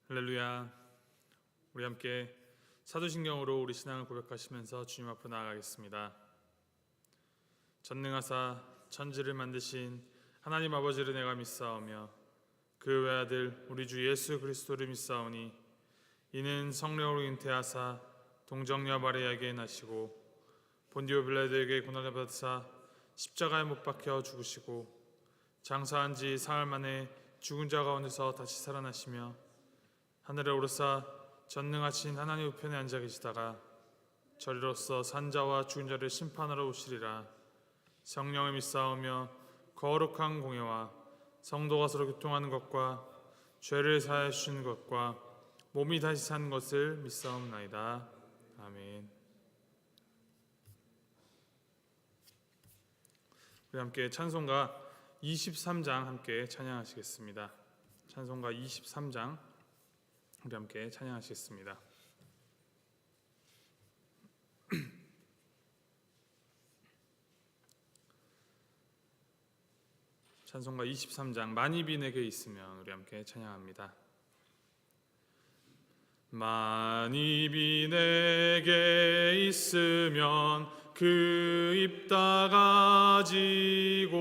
할렐루야. 우리 함께 사도신경으로 우리 신앙을 고백하시면서 주님 앞으로 나아가겠습니다. 전능하사 천지를 만드신 하나님 아버지를 내가 믿사오며 그 외아들 우리 주 예수 그리스도를 믿사오니 이는 성령으로 잉태하사 동정녀 마리아에게 나시고 본디오 빌라도에게 고난을 받으사 십자가에 못 박혀 죽으시고 장사한 지 사흘 만에 죽은 자 가운데서 다시 살아나시며 하늘에 오르사 전능하신 하나님 우편에 앉아 계시다가 저리로서 산자와 죽은 자를 심판하러 오시리라. 성령을 믿사오며 거룩한 공예와 성도가 서로 교통하는 것과 죄를 사하여 주시는 것과 몸이 다시 사는 것을 믿사옵나이다. 아멘. 우리 함께 찬송가 23장 함께 찬양하시겠습니다. 찬송가 23장 우리 함께 찬양하시겠습니다. 찬송가 23장 만입이 내게 있으면 우리 함께 찬양합니다. 만입이 내게 있으면 그 입 다 가지고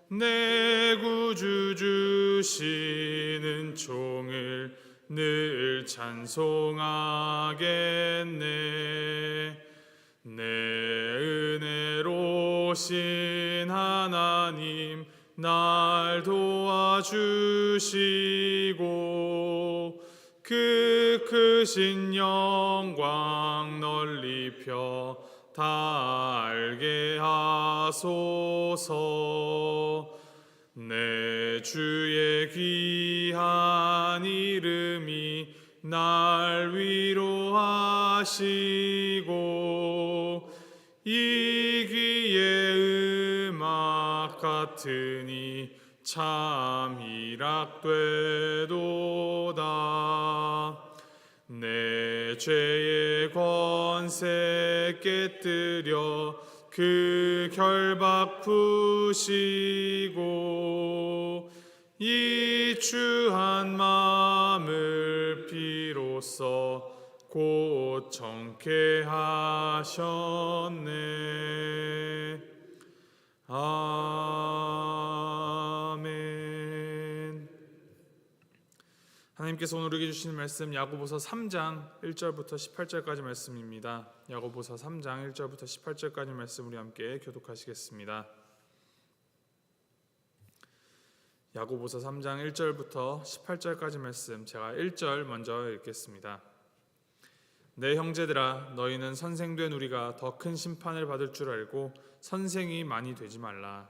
내 구주 주시는 종을 늘 찬송하겠네. 내 은혜로우신 하나님 날 도와주시고 그 크신 영광 널리 펴 다 알게 하소서. 내 주의 귀한 이름이 날 위로하시고 이 귀의 음악 같으니 참 희락되도다. 내 죄의 권세 깨뜨려 그 결박 푸시고 이 주한 마음을 비로소 곧 정케 하셨네. 아멘. 하나님께서 오늘 우리에게 주시는 말씀 야고보서 3장 1절부터 18절까지 말씀입니다. 야고보서 3장 1절부터 18절까지 말씀 우리 함께 교독하시겠습니다. 야고보서 3장 1절부터 18절까지 말씀 제가 1절 먼저 읽겠습니다. 내 형제들아 너희는 선생된 우리가 더 큰 심판을 받을 줄 알고 선생이 많이 되지 말라.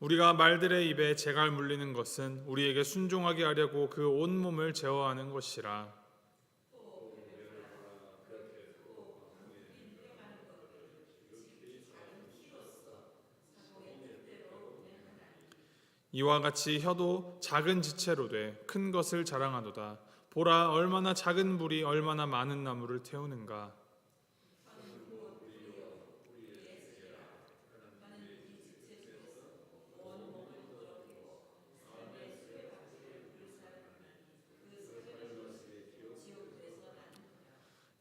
우리가 말들의 입에 재갈 물리는 것은 우리에게 순종하게 하려고 그 온몸을 제어하는 것이라. 이와 같이 혀도 작은 지체로 돼 큰 것을 자랑하도다. 보라 얼마나 작은 불이 얼마나 많은 나무를 태우는가.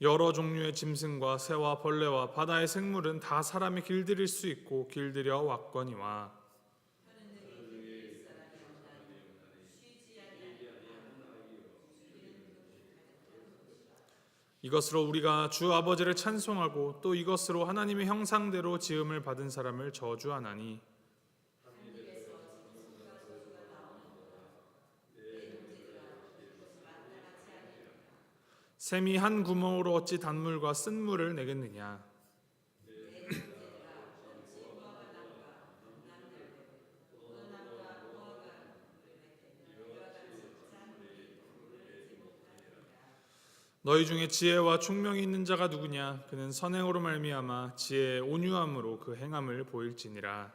여러 종류의 짐승과 새와 벌레와 바다의 생물은 다 사람이 길들일 수 있고 길들여 왔거니와 이것으로 우리가 주 아버지를 찬송하고 또 이것으로 하나님의 형상대로 지음을 받은 사람을 저주하나니 샘이 한 구멍으로 어찌 단물과 쓴물을 내겠느냐. 너희 중에 지혜와 총명이 있는 자가 누구냐. 그는 선행으로 말미암아 지혜의 온유함으로 그 행함을 보일지니라.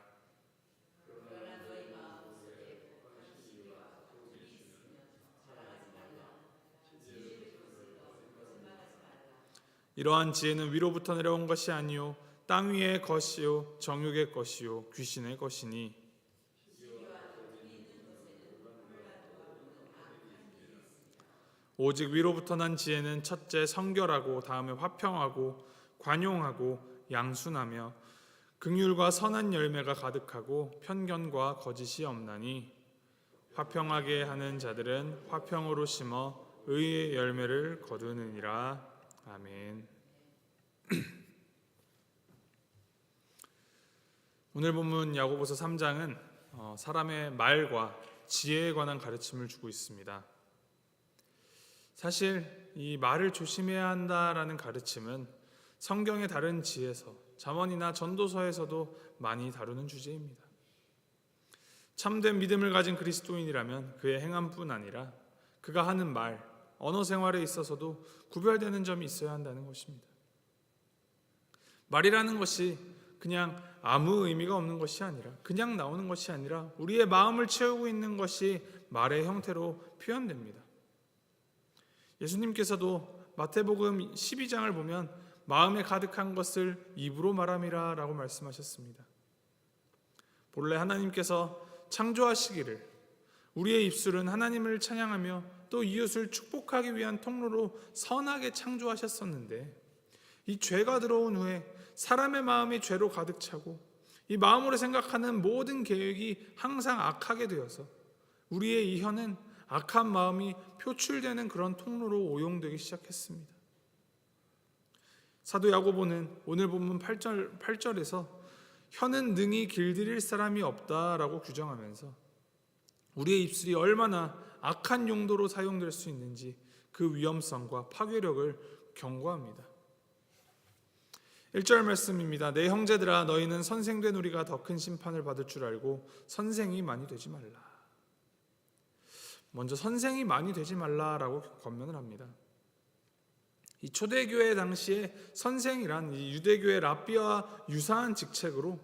이러한 지혜는 위로부터 내려온 것이 아니요 땅 위의 것이요 정욕의 것이요 귀신의 것이니 오직 위로부터 난 지혜는 첫째 성결하고 다음에 화평하고 관용하고 양순하며 긍휼과 선한 열매가 가득하고 편견과 거짓이 없나니 화평하게 하는 자들은 화평으로 심어 의의 열매를 거두느니라. 아멘. 오늘 본문 야고보서 3장은 사람의 말과 지혜에 관한 가르침을 주고 있습니다. 사실 이 말을 조심해야 한다라는 가르침은 성경의 다른 지에서 잠언이나 전도서에서도 많이 다루는 주제입니다. 참된 믿음을 가진 그리스도인이라면 그의 행함뿐 아니라 그가 하는 말, 언어 생활에 있어서도 구별되는 점이 있어야 한다는 것입니다. 말이라는 것이 그냥 아무 의미가 없는 것이 아니라 그냥 나오는 것이 아니라 우리의 마음을 채우고 있는 것이 말의 형태로 표현됩니다. 예수님께서도 마태복음 12장을 보면 마음에 가득한 것을 입으로 말함이라 라고 말씀하셨습니다. 본래 하나님께서 창조하시기를 우리의 입술은 하나님을 찬양하며 또 이웃을 축복하기 위한 통로로 선하게 창조하셨었는데 이 죄가 들어온 후에 사람의 마음이 죄로 가득 차고 이 마음으로 생각하는 모든 계획이 항상 악하게 되어서 우리의 이 혀는 악한 마음이 표출되는 그런 통로로 오용되기 시작했습니다. 사도 야고보는 오늘 본문 8절에서 혀는 능히 길들일 사람이 없다라고 규정하면서 우리의 입술이 얼마나 악한 용도로 사용될 수 있는지 그 위험성과 파괴력을 경고합니다. 1절 말씀입니다. 내 형제들아 너희는 선생된 우리가 더 큰 심판을 받을 줄 알고 선생이 많이 되지 말라. 먼저 선생이 많이 되지 말라라고 권면을 합니다. 이 초대교회 당시에 선생이란 이 유대교의 랍비와 유사한 직책으로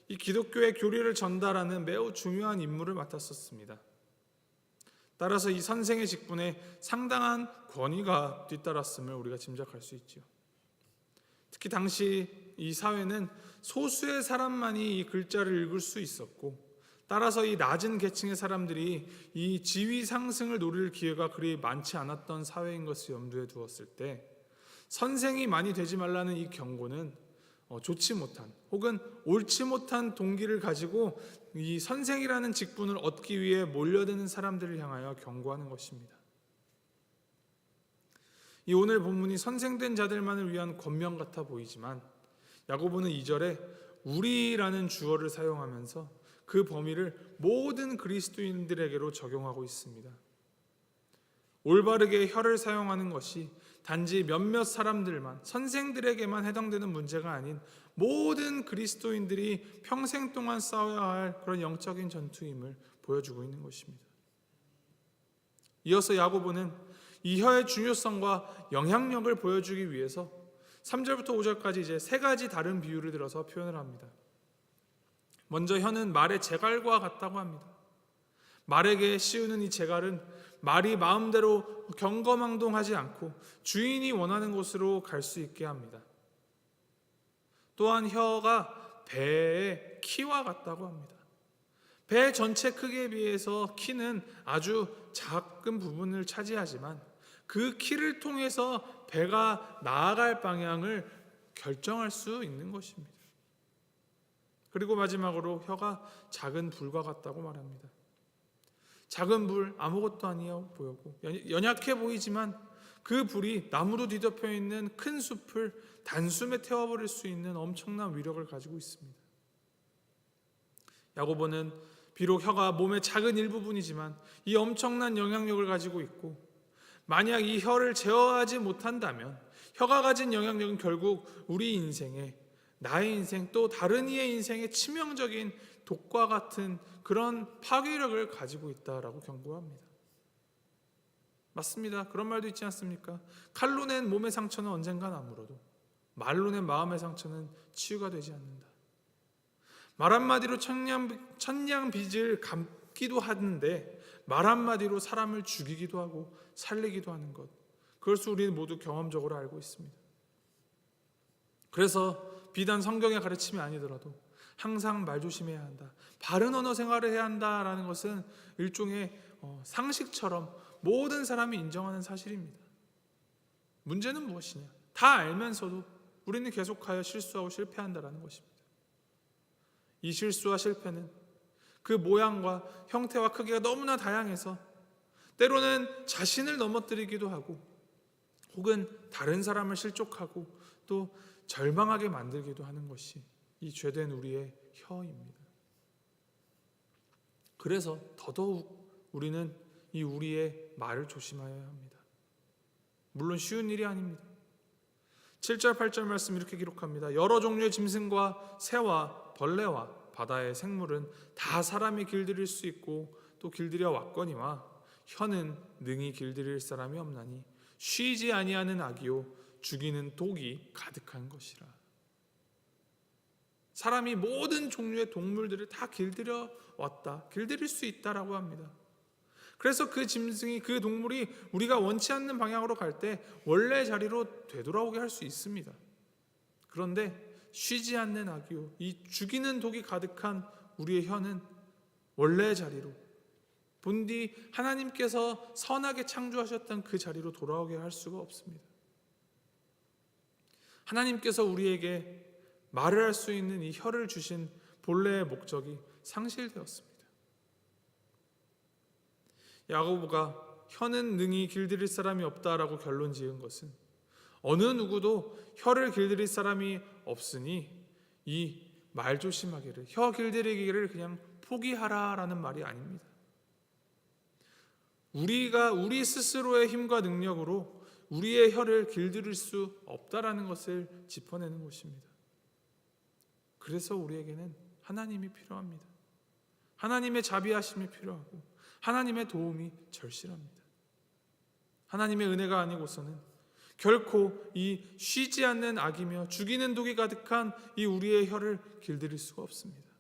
이 기독교의 교리를 전달하는 매우 중요한 임무를 맡았었습니다. 따라서 이 선생의 직분에 상당한 권위가 뒤따랐음을 우리가 짐작할 수 있죠. 특히 당시 이 사회는 소수의 사람만이 이 글자를 읽을 수 있었고 따라서 이 낮은 계층의 사람들이 이 지위 상승을 노릴 기회가 그리 많지 않았던 사회인 것을 염두에 두었을 때 선생이 많이 되지 말라는 이 경고는 좋지 못한 혹은 옳지 못한 동기를 가지고 이 선생이라는 직분을 얻기 위해 몰려드는 사람들을 향하여 경고하는 것입니다. 이 오늘 본문이 선생된 자들만을 위한 권면 같아 보이지만 야고보는 2절에 우리라는 주어를 사용하면서 그 범위를 모든 그리스도인들에게로 적용하고 있습니다. 올바르게 혀를 사용하는 것이 단지 몇몇 사람들만, 선생들에게만 해당되는 문제가 아닌 모든 그리스도인들이 평생 동안 싸워야 할 그런 영적인 전투임을 보여주고 있는 것입니다. 이어서 야고보는 이 혀의 중요성과 영향력을 보여주기 위해서 3절부터 5절까지 이제 세 가지 다른 비유를 들어서 표현을 합니다. 먼저 혀는 말의 재갈과 같다고 합니다. 말에게 씌우는 이 재갈은 말이 마음대로 경거망동하지 않고 주인이 원하는 곳으로 갈 수 있게 합니다. 또한 혀가 배의 키와 같다고 합니다. 배 전체 크기에 비해서 키는 아주 작은 부분을 차지하지만 그 키를 통해서 배가 나아갈 방향을 결정할 수 있는 것입니다. 그리고 마지막으로 혀가 작은 불과 같다고 말합니다. 작은 불 아무것도 아니어 보이고 연약해 보이지만 그 불이 나무로 뒤덮여 있는 큰 숲을 단숨에 태워버릴 수 있는 엄청난 위력을 가지고 있습니다. 야고보는 비록 혀가 몸의 작은 일부분이지만 이 엄청난 영향력을 가지고 있고 만약 이 혀를 제어하지 못한다면 혀가 가진 영향력은 결국 우리 인생에 나의 인생 또 다른 이의 인생에 치명적인 독과 같은 그런 파괴력을 가지고 있다라고 경고합니다. 맞습니다. 그런 말도 있지 않습니까? 칼로 낸 몸의 상처는 언젠간 아물어도 말로 낸 마음의 상처는 치유가 되지 않는다. 말 한마디로 천냥 빚을 갚기도 하는데 말 한마디로 사람을 죽이기도 하고 살리기도 하는 것, 그것을 우리는 모두 경험적으로 알고 있습니다. 그래서 비단 성경의 가르침이 아니더라도 항상 말 조심해야 한다, 바른 언어 생활을 해야 한다라는 것은 일종의 상식처럼 모든 사람이 인정하는 사실입니다. 문제는 무엇이냐? 다 알면서도 우리는 계속하여 실수하고 실패한다라는 것입니다. 이 실수와 실패는 그 모양과 형태와 크기가 너무나 다양해서 때로는 자신을 넘어뜨리기도 하고 혹은 다른 사람을 실족하고 또 절망하게 만들기도 하는 것이 이 죄된 우리의 혀입니다. 그래서 더더욱 우리는 이 우리의 말을 조심하여야 합니다. 물론 쉬운 일이 아닙니다. 7절 8절 말씀 이렇게 기록합니다. 여러 종류의 짐승과 새와 벌레와 바다의 생물은 다 사람이 길들일 수 있고 또 길들여 왔거니와 혀는 능히 길들일 사람이 없나니 쉬지 아니하는 악이요 죽이는 독이 가득한 것이라. 사람이 모든 종류의 동물들을 다 길들여 왔다, 길들일 수 있다라고 합니다. 그래서 그 짐승이, 그 동물이 우리가 원치 않는 방향으로 갈 때 원래 자리로 되돌아오게 할 수 있습니다. 그런데 쉬지 않는 악이요, 이 죽이는 독이 가득한 우리의 혀는 원래 자리로, 본디 하나님께서 선하게 창조하셨던 그 자리로 돌아오게 할 수가 없습니다. 하나님께서 우리에게 말을 할 수 있는 이 혀를 주신 본래의 목적이 상실되었습니다. 야고보가 혀는 능히 길들일 사람이 없다라고 결론 지은 것은 어느 누구도 혀를 길들일 사람이 없으니 이 말 조심하기를, 혀 길들이기를 그냥 포기하라라는 말이 아닙니다. 우리가 우리 스스로의 힘과 능력으로 우리의 혀를 길들일 수 없다라는 것을 짚어내는 것입니다. 그래서 우리에게는 하나님이 필요합니다. 하나님의 자비하심이 필요하고 하나님의 도움이 절실합니다. 하나님의 은혜가 아니고서는 결코 이 쉬지 않는 악이며 죽이는 독이 가득한 이 우리의 혀를 길들일 수가 없습니다.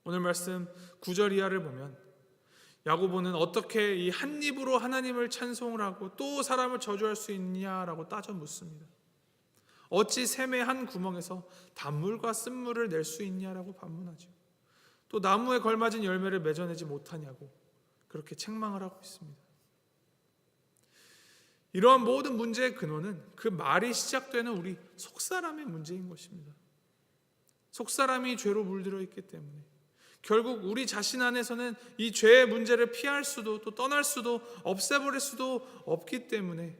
오늘 말씀 9절 이하를 보면 야고보는 어떻게 이 한 입으로 하나님을 찬송을 하고 또 사람을 저주할 수 있냐라고 따져 묻습니다. 어찌 샘의 한 구멍에서 단물과 쓴물을 낼 수 있냐라고 반문하죠. 또 나무에 걸맞은 열매를 맺어내지 못하냐고 그렇게 책망을 하고 있습니다. 이러한 모든 문제의 근원은 그 말이 시작되는 우리 속사람의 문제인 것입니다. 속사람이 죄로 물들어 있기 때문에 결국 우리 자신 안에서는 이 죄의 문제를 피할 수도 또 떠날 수도 없애버릴 수도 없기 때문에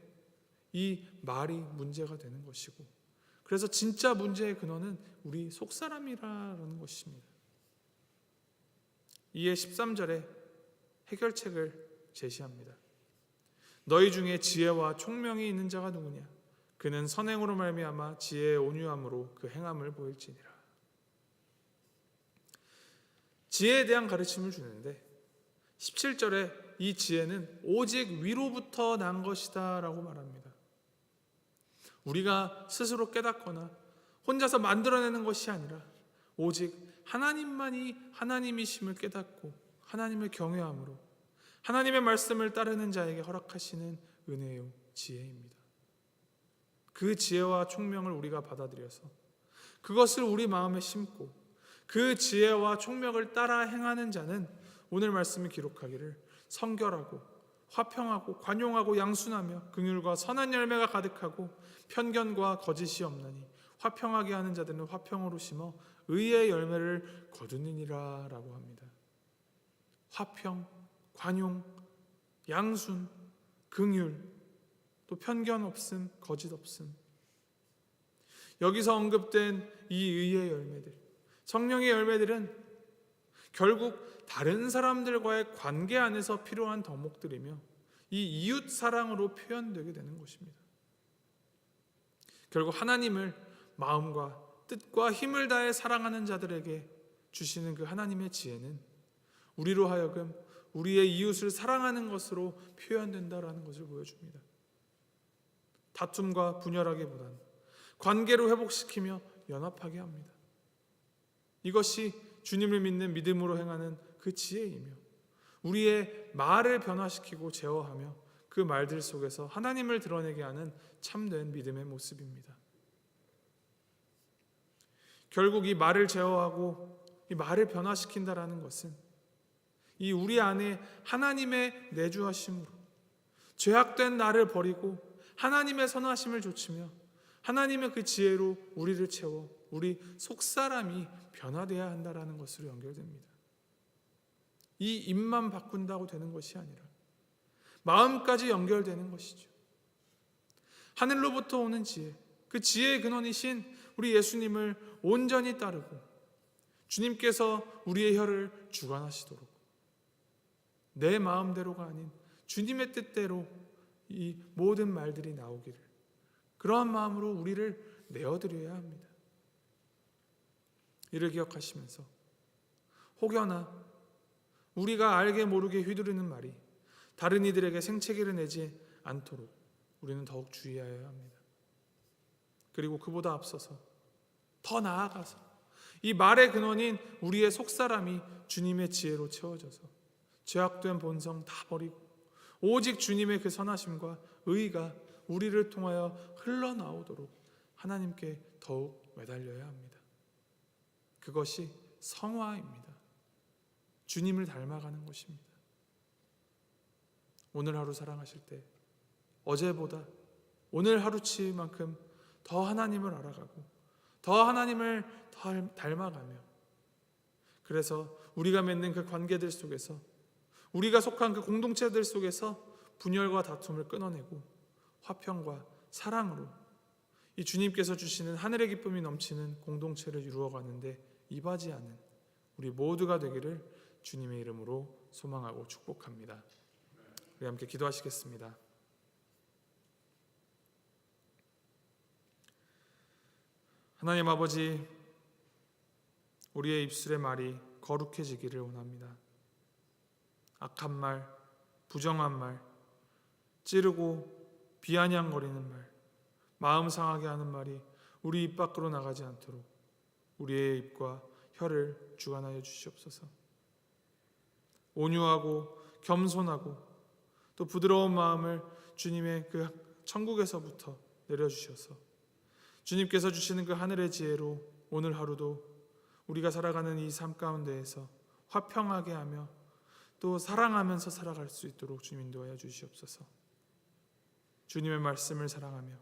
이 말이 문제가 되는 것이고, 그래서 진짜 문제의 근원은 우리 속사람이라는 것입니다. 이에 13절에 해결책을 제시합니다. 너희 중에 지혜와 총명이 있는 자가 누구냐? 그는 선행으로 말미암아 지혜의 온유함으로 그 행함을 보일지니라. 지혜에 대한 가르침을 주는데 17절에 이 지혜는 오직 위로부터 난 것이다 라고 말합니다. 우리가 스스로 깨닫거나 혼자서 만들어내는 것이 아니라 오직 하나님만이 하나님이심을 깨닫고 하나님을 경외함으로 하나님의 말씀을 따르는 자에게 허락하시는 은혜요 지혜입니다. 그 지혜와 총명을 우리가 받아들여서 그것을 우리 마음에 심고 그 지혜와 총명을 따라 행하는 자는 오늘 말씀이 기록하기를 성결하고 화평하고 관용하고 양순하며 긍휼과 선한 열매가 가득하고 편견과 거짓이 없나니 화평하게 하는 자들은 화평으로 심어 의의 열매를 거두느니라 라고 합니다. 화평, 관용, 양순, 긍휼, 또 편견 없음, 거짓 없음. 여기서 언급된 이 의의 열매들, 성령의 열매들은 결국 다른 사람들과의 관계 안에서 필요한 덕목들이며 이 이웃 사랑으로 표현되게 되는 것입니다. 결국 하나님을 마음과 뜻과 힘을 다해 사랑하는 자들에게 주시는 그 하나님의 지혜는 우리로 하여금 우리의 이웃을 사랑하는 것으로 표현된다라는 것을 보여줍니다. 다툼과 분열하기보다는 관계로 회복시키며 연합하게 합니다. 이것이 주님을 믿는 믿음으로 행하는 그 지혜이며 우리의 말을 변화시키고 제어하며 그 말들 속에서 하나님을 드러내게 하는 참된 믿음의 모습입니다. 결국 이 말을 제어하고 이 말을 변화시킨다라는 것은 이 우리 안에 하나님의 내주하심으로 죄악된 나를 버리고 하나님의 선하심을 좇으며 하나님의 그 지혜로 우리를 채워 우리 속사람이 변화되어야 한다라는 것으로 연결됩니다. 이 입만 바꾼다고 되는 것이 아니라 마음까지 연결되는 것이죠. 하늘로부터 오는 지혜, 그 지혜의 근원이신 우리 예수님을 온전히 따르고 주님께서 우리의 혀를 주관하시도록 내 마음대로가 아닌 주님의 뜻대로 이 모든 말들이 나오기를, 그러한 마음으로 우리를 내어드려야 합니다. 이를 기억하시면서 혹여나 우리가 알게 모르게 휘두르는 말이 다른 이들에게 생채기를 내지 않도록 우리는 더욱 주의하여야 합니다. 그리고 그보다 앞서서 더 나아가서 이 말의 근원인 우리의 속사람이 주님의 지혜로 채워져서 죄악된 본성 다 버리고 오직 주님의 그 선하심과 의가 우리를 통하여 흘러나오도록 하나님께 더욱 매달려야 합니다. 그것이 성화입니다. 주님을 닮아가는 것입니다. 오늘 하루 살아가실 때 어제보다 오늘 하루치만큼 더 하나님을 알아가고 더 하나님을 더 닮아가며, 그래서 우리가 맺는 그 관계들 속에서 우리가 속한 그 공동체들 속에서 분열과 다툼을 끊어내고 화평과 사랑으로 이 주님께서 주시는 하늘의 기쁨이 넘치는 공동체를 이루어가는데 이바지하는 우리 모두가 되기를 주님의 이름으로 소망하고 축복합니다. 우리 함께 기도하시겠습니다. 하나님 아버지, 우리의 입술의 말이 거룩해지기를 원합니다. 악한 말, 부정한 말, 찌르고 비아냥거리는 말, 마음 상하게 하는 말이 우리 입 밖으로 나가지 않도록 우리의 입과 혀를 주관하여 주시옵소서. 온유하고 겸손하고 또 부드러운 마음을 주님의 그 천국에서부터 내려주셔서 주님께서 주시는 그 하늘의 지혜로 오늘 하루도 우리가 살아가는 이 삶 가운데에서 화평하게 하며 또 사랑하면서 살아갈 수 있도록 주님 인도하여 주시옵소서. 주님의 말씀을 사랑하며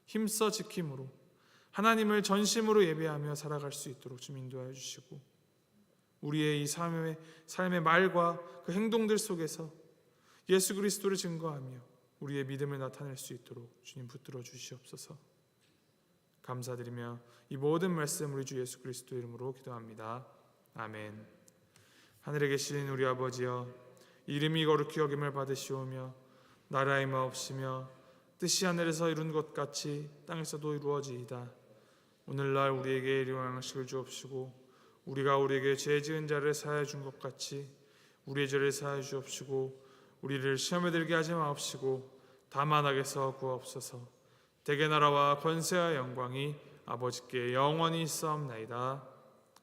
힘써 지킴으로 하나님을 전심으로 예배하며 살아갈 수 있도록 주님 인도하여 주시고, 우리의 이 삶의 말과 그 행동들 속에서 예수 그리스도를 증거하며 우리의 믿음을 나타낼 수 있도록 주님 붙들어 주시옵소서. 감사드리며 이 모든 말씀 우리 주 예수 그리스도 이름으로 기도합니다. 아멘. 하늘에 계신 우리 아버지여, 이름이 거룩히 여김을 받으시오며 나라의 마옵시며 뜻이 하늘에서 이룬 것 같이 땅에서도 이루어지이다. 오늘날 우리에게 일용할 양식을 주옵시고 우리가 우리에게 죄 지은 자를 사하여 준 것 같이 우리의 죄를 사하여 주옵시고 우리를 시험에 들게 하지 마옵시고 다만 악에서 구하옵소서. 대개 나라와 권세와 영광이 아버지께 영원히 있사옵나이다.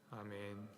아멘.